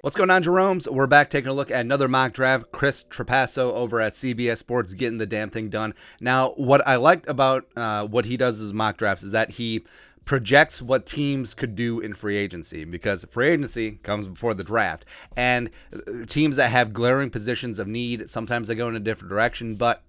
What's going on, Jerome's? We're back taking a look at another mock draft. Chris Trapasso over at CBS Sports getting the damn thing done. Now, what I liked about what he does as mock drafts is that he projects what teams could do in free agency, because free agency comes before the draft, and teams that have glaring positions of need, sometimes they go in a different direction, but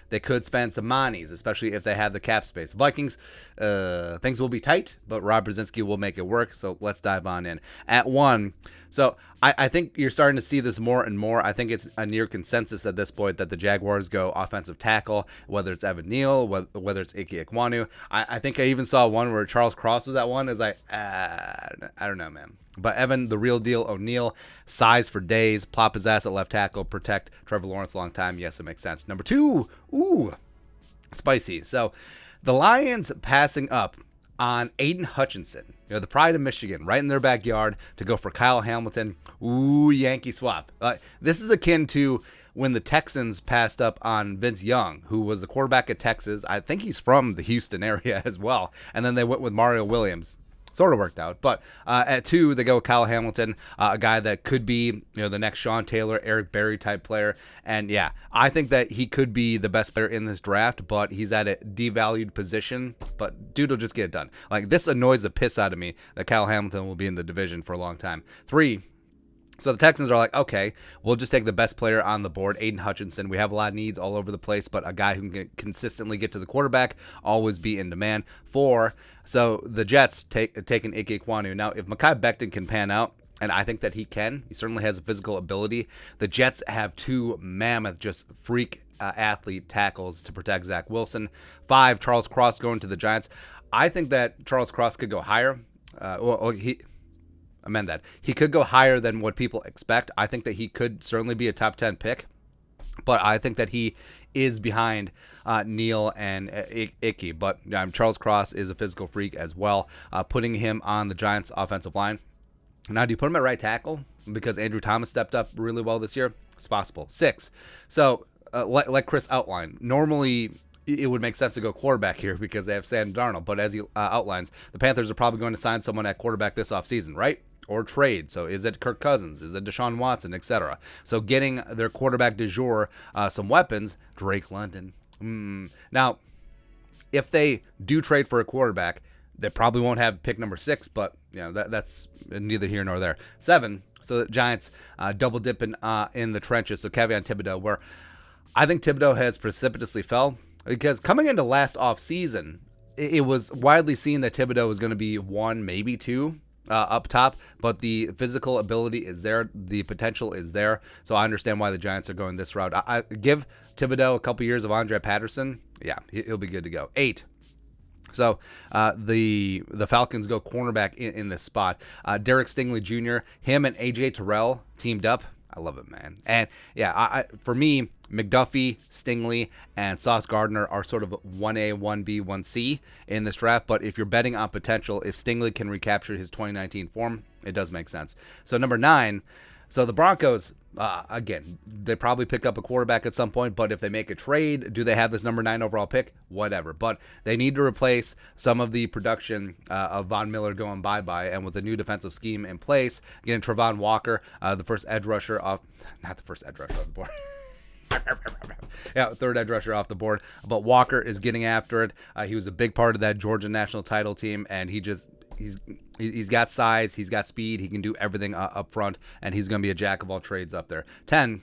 they could spend some monies, especially if they have the cap space. Vikings, things will be tight, but Rob Brzezinski will make it work. So let's dive on in at 1. So I think you're starting to see this more and more. I think it's a near consensus at this point that the Jaguars go offensive tackle, whether it's Evan Neal, whether it's Ike Ekwonu. I think I even saw one where Charles Cross was at one. It's like, I don't know, man. But Evan, the real deal. O'Neal, size for days. Plop his ass at left tackle. Protect Trevor Lawrence a long time. Yes, it makes sense. Number 2, spicy. So the Lions passing up on Aiden Hutchinson, the pride of Michigan, right in their backyard, to go for Kyle Hamilton. Yankee swap. This is akin to when the Texans passed up on Vince Young, who was the quarterback at Texas. I think he's from the Houston area as well. And then they went with Mario Williams. Sort of worked out. But at 2, they go with Kyle Hamilton, a guy that could be the next Sean Taylor, Eric Berry type player. And yeah, I think that he could be the best player in this draft, but he's at a devalued position. But dude will just get it done. Like, this annoys the piss out of me that Kyle Hamilton will be in the division for a long time. 3, so the Texans are like, okay, we'll just take the best player on the board, Aiden Hutchinson. We have a lot of needs all over the place, but a guy who can consistently get to the quarterback, always be in demand. 4, so the Jets taking Ike Ekwonu. Now, if Mekhi Becton can pan out, and I think that he can, he certainly has a physical ability, the Jets have 2 mammoth, just freak athlete tackles to protect Zach Wilson. 5, Charles Cross going to the Giants. I think that Charles Cross could go higher. Amend that. He could go higher than what people expect. I think that he could certainly be a top 10 pick, but I think that he is behind Neal and Icky. But Charles Cross is a physical freak as well, putting him on the Giants' offensive line. Now, do you put him at right tackle because Andrew Thomas stepped up really well this year? It's possible. 6. So, like Chris outlined, normally it would make sense to go quarterback here because they have Sam Darnold. But as he outlines, the Panthers are probably going to sign someone at quarterback this offseason, right? Or trade. So is it Kirk Cousins? Is it Deshaun Watson, etc.? So getting their quarterback du jour some weapons, Drake London. Now, if they do trade for a quarterback, they probably won't have pick number 6, but that's neither here nor there. 7, so the Giants double dipping in the trenches. So Kayvon Thibodeaux, where I think Thibodeaux has precipitously fell, because coming into last offseason, it was widely seen that Thibodeaux was going to be 1, maybe 2 up top, but the physical ability is there, the potential is there. So I understand why the Giants are going this route. I give Thibodeaux a couple years of Andre Patterson. Yeah, he'll be good to go. 8. So the Falcons go cornerback in this spot. Derek Stingley Jr., him and A.J. Terrell teamed up. I love it, man. And yeah, for me, McDuffie, Stingley, and Sauce Gardner are sort of 1A, 1B, 1C in this draft. But if you're betting on potential, if Stingley can recapture his 2019 form, it does make sense. So number 9, so the Broncos, again, they probably pick up a quarterback at some point, but if they make a trade, do they have this number 9 overall pick? Whatever. But they need to replace some of the production of Von Miller going bye-bye, and with a new defensive scheme in place, getting Travon Walker, the first edge rusher off, not the first edge rusher off the board. Yeah, third edge rusher off the board. But Walker is getting after it. He was a big part of that Georgia national title team, and he's got size, he's got speed, he can do everything up front, and he's going to be a jack of all trades up there. 10.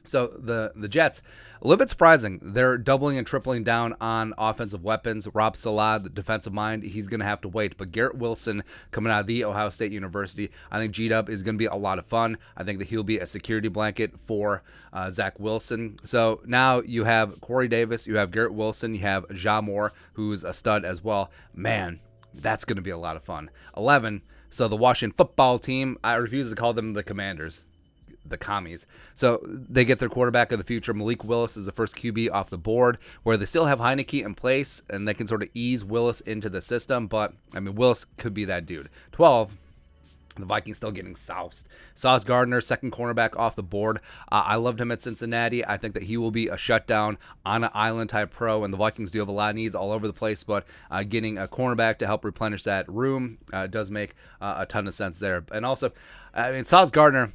So the Jets, a little bit surprising. They're doubling and tripling down on offensive weapons. Rob Salah, the defensive mind, he's going to have to wait. But Garrett Wilson, coming out of the Ohio State University, I think G-Dub is going to be a lot of fun. I think that he'll be a security blanket for Zach Wilson. So now you have Corey Davis, you have Garrett Wilson, you have Ja Moore, who's a stud as well. Man, that's going to be a lot of fun. 11. So the Washington football team, I refuse to call them the Commanders, the commies. So they get their quarterback of the future. Malik Willis is the first QB off the board, where they still have Heineke in place, and they can sort of ease Willis into the system. But, I mean, Willis could be that dude. 12. The Vikings still getting soused. Sauce Gardner, second cornerback off the board. I loved him at Cincinnati. I think that he will be a shutdown on an island type pro, and the Vikings do have a lot of needs all over the place, but getting a cornerback to help replenish that room does make a ton of sense there. And also, Sauce Gardner,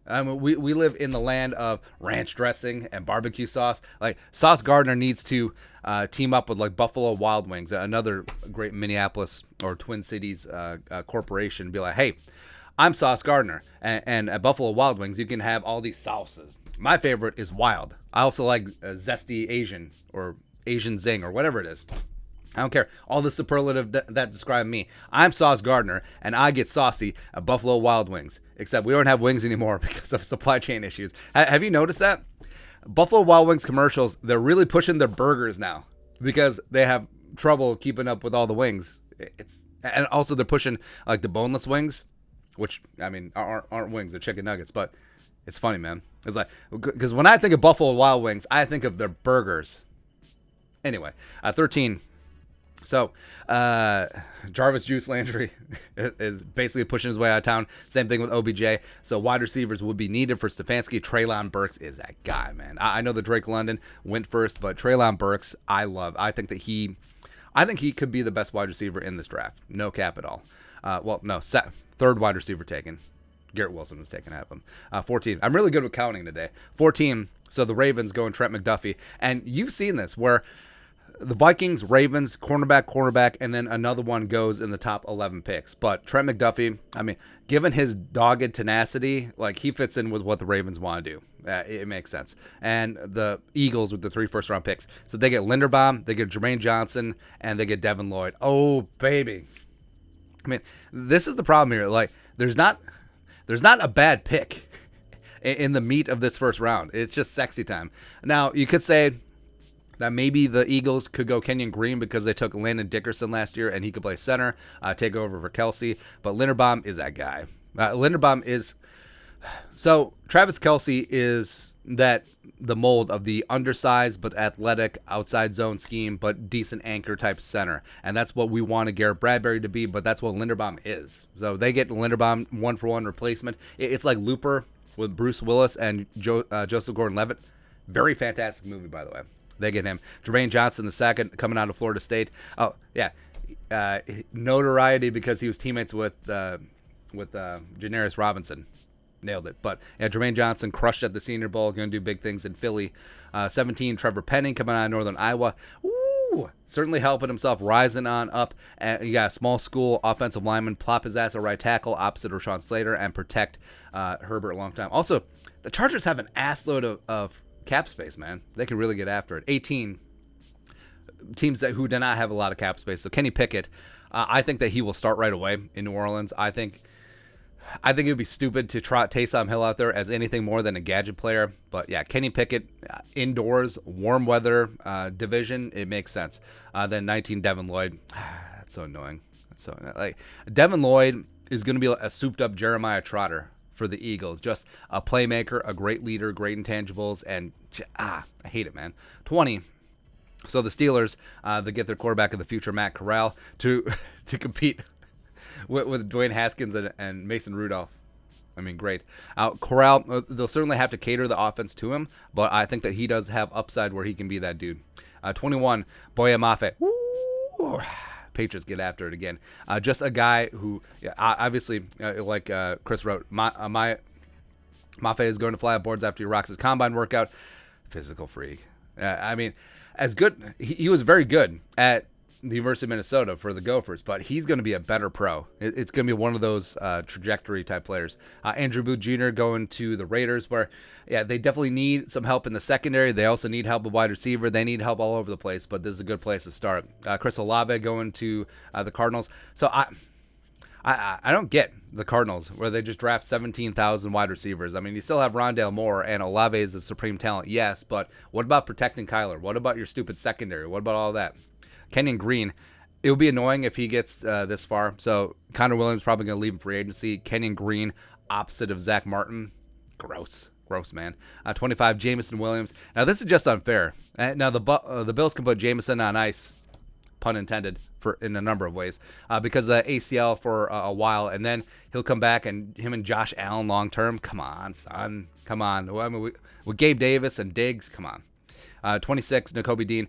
we live in the land of ranch dressing and barbecue sauce. Like, Sauce Gardner needs to team up with like Buffalo Wild Wings, another great Minneapolis or Twin Cities corporation. Be like, hey, I'm Sauce Gardner, and at Buffalo Wild Wings you can have all these sauces. My favorite is wild. I also like zesty Asian or Asian zing or whatever it is. I don't care. All the superlative that describe me. I'm Sauce Gardner, and I get saucy at Buffalo Wild Wings. Except we don't have wings anymore because of supply chain issues. Have you noticed that? Buffalo Wild Wings commercials, they're really pushing their burgers now because they have trouble keeping up with all the wings. And also they're pushing like the boneless wings, which, I mean, aren't wings, they're chicken nuggets. But it's funny, man. It's like, because when I think of Buffalo Wild Wings, I think of their burgers. Anyway, 13. So, Jarvis Juice Landry is basically pushing his way out of town. Same thing with OBJ. So, wide receivers would be needed for Stefanski. Treylon Burks is that guy, man. I know that Drake London went first, but Treylon Burks, I love. I think he could be the best wide receiver in this draft. No cap at all. Third wide receiver taken. Garrett Wilson was taken out of him. 14. I'm really good with counting today. 14. So, the Ravens going Trent McDuffie. And you've seen this where the Vikings, Ravens, cornerback, and then another one goes in the top 11 picks. But Trent McDuffie, I mean, given his dogged tenacity, like, he fits in with what the Ravens want to do. It makes sense. And the Eagles with the 3 first-round picks. So they get Linderbaum, they get Jermaine Johnson, and they get Devin Lloyd. Oh, baby. I mean, this is the problem here. Like, there's not a bad pick in the meat of this first round. It's just sexy time. Now, you could say that maybe the Eagles could go Kenyon Green because they took Landon Dickerson last year and he could play center, take over for Kelsey. But Linderbaum is that guy. So Travis Kelsey is the mold of the undersized but athletic outside zone scheme, but decent anchor type center. And that's what we wanted Garrett Bradbury to be, but that's what Linderbaum is. So they get Linderbaum 1-for-1 replacement. It's like Looper with Bruce Willis and Joseph Gordon-Levitt. Very fantastic movie, by the way. They get him. Jermaine Johnson, the second, coming out of Florida State. Oh, yeah. Notoriety because he was teammates with Janarius Robinson. Nailed it. But, yeah, Jermaine Johnson crushed at the Senior Bowl. Going to do big things in Philly. 17, Trevor Penning coming out of Northern Iowa. Ooh, certainly helping himself, rising on up. And you got a small school offensive lineman. Plop his ass at right tackle opposite Rashawn Slater and protect Herbert a long time. Also, the Chargers have an assload of cap space, man. They can really get after it. 18 teams who do not have a lot of cap space. So Kenny Pickett, I think that he will start right away in New Orleans. I think it would be stupid to trot Taysom Hill out there as anything more than a gadget player. But yeah, Kenny Pickett, indoors, warm weather division, it makes sense. Then 19, Devin Lloyd. That's so annoying. Like, Devin Lloyd is going to be a souped up Jeremiah Trotter for the Eagles. Just a playmaker, a great leader, great intangibles, and I hate it, man. 20. So the Steelers, they get their quarterback of the future, Matt Corral, to compete with Dwayne Haskins and Mason Rudolph. I mean, great. Corral, they'll certainly have to cater the offense to him, but I think that he does have upside where he can be that dude. 21, Boye Mafe. Woo! Patriots get after it again. Just a guy who, obviously, like Chris wrote, Mafe is going to fly up boards after he rocks his combine workout. Physical freak. I mean, as good. He was very good at the University of Minnesota for the Gophers, but he's going to be a better pro. It's going to be one of those trajectory type players. Andrew Booth Jr. going to the Raiders, where they definitely need some help in the secondary. They also need help with wide receiver. They need help all over the place, but this is a good place to start. Chris Olave going to the Cardinals. So I don't get the Cardinals where they just draft 17,000 wide receivers. I mean, you still have Rondale Moore, and Olave is a supreme talent, yes, but what about protecting Kyler? What about your stupid secondary? What about all that? Kenyon Green, it would be annoying if he gets this far. So Connor Williams probably going to leave in free agency. Kenyon Green, opposite of Zach Martin. Gross, man. 25, Jameson Williams. Now, this is just unfair. Now, the Bills can put Jameson on ice. pun intended, for in a number of ways, because of the ACL for a while, and then he'll come back, and him and Josh Allen long term. Come on, son. Come on. I mean, with Gabe Davis and Diggs, come on. 26, Nakobe Dean.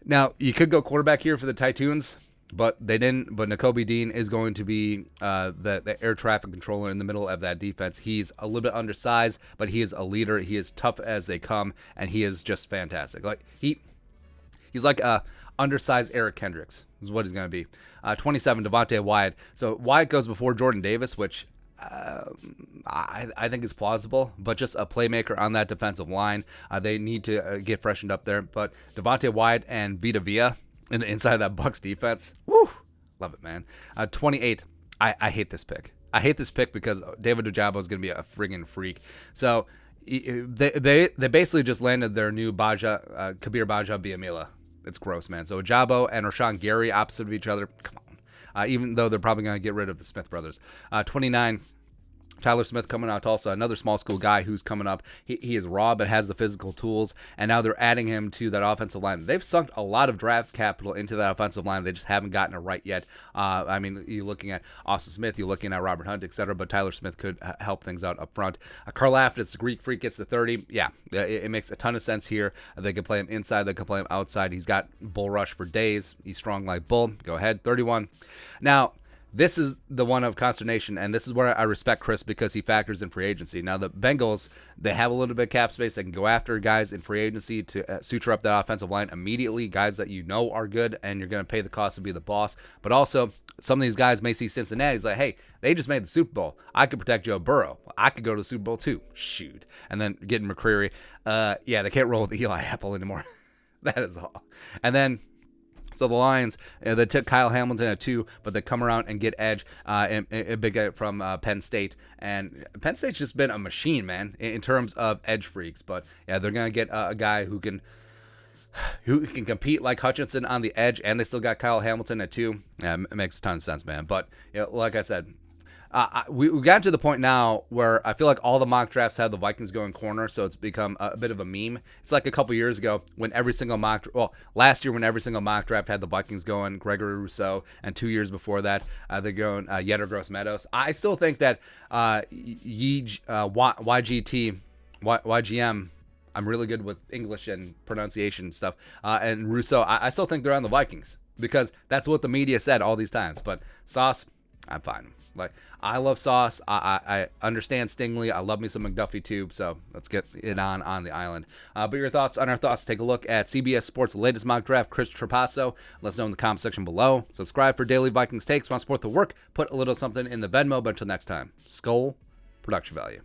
Now, you could go quarterback here for the Titans, but they didn't. But Nakobe Dean is going to be the air traffic controller in the middle of that defense. He's a little bit undersized, but he is a leader. He is tough as they come, and he is just fantastic. Like he's like a undersized Eric Kendricks is what he's going to be. 27, Devontae Wyatt. So Wyatt goes before Jordan Davis, which I think is plausible, but just a playmaker on that defensive line. They need to get freshened up there. But Devontae Wyatt and Vita Vea in the inside of that Bucs defense, woo, love it, man. 28, I hate this pick. I hate this pick because David Ojabo is going to be a friggin' freak. So they basically just landed their new Kabir Baja-Biamila. It's gross, man. So Ojabo and Rashawn Gary opposite of each other. Come on. Even though they're probably going to get rid of the Smith brothers. 29, Tyler Smith coming out of Tulsa, another small school guy who's coming up. He is raw but has the physical tools, and now they're adding him to that offensive line. They've sunk a lot of draft capital into that offensive line. They just haven't gotten it right yet. I mean, you're looking at Austin Smith, you're looking at Robert Hunt, etc., but Tyler Smith could help things out up front. Karl Aftis, the Greek freak, gets to 30. Yeah, it makes a ton of sense here. They can play him inside, they can play him outside. He's got bull rush for days. He's strong like bull. Go ahead, 31. Now, this is the one of consternation, and this is where I respect Chris because he factors in free agency. Now, the Bengals, they have a little bit of cap space. They can go after guys in free agency to suture up that offensive line immediately, guys that you know are good, and you're going to pay the cost to be the boss. But also, some of these guys may see Cincinnati's like, hey, they just made the Super Bowl. I could protect Joe Burrow. I could go to the Super Bowl too. Shoot. And then getting McCreary. Yeah, they can't roll with Eli Apple anymore. That is all. And then, so the Lions, they took Kyle Hamilton at 2, but they come around and get edge, a big guy from Penn State. And Penn State's just been a machine, man, in terms of edge freaks. But yeah, they're going to get a guy who can compete like Hutchinson on the edge, and they still got Kyle Hamilton at 2. Yeah, it makes a ton of sense, man. But you know, like I said, we got to the point now where I feel like all the mock drafts had the Vikings going corner, so it's become a bit of a meme. It's like a couple years ago when last year when every single mock draft had the Vikings going Gregory Rousseau, and 2 years before that they're going Yetter Gross Meadows. I still think that YGM, I'm really good with English and pronunciation and stuff, and Rousseau, I still think they're on the Vikings because that's what the media said all these times. But Sauce, I'm fine. Like, I love Sauce. I understand Stingley. I love me some McDuffie too. So let's get it on the island. But your thoughts on our thoughts, take a look at CBS Sports' latest mock draft, Chris Trapasso. Let us know in the comment section below. Subscribe for daily Vikings takes. Want to support the work? Put a little something in the Venmo. But until next time, Skull Production Value.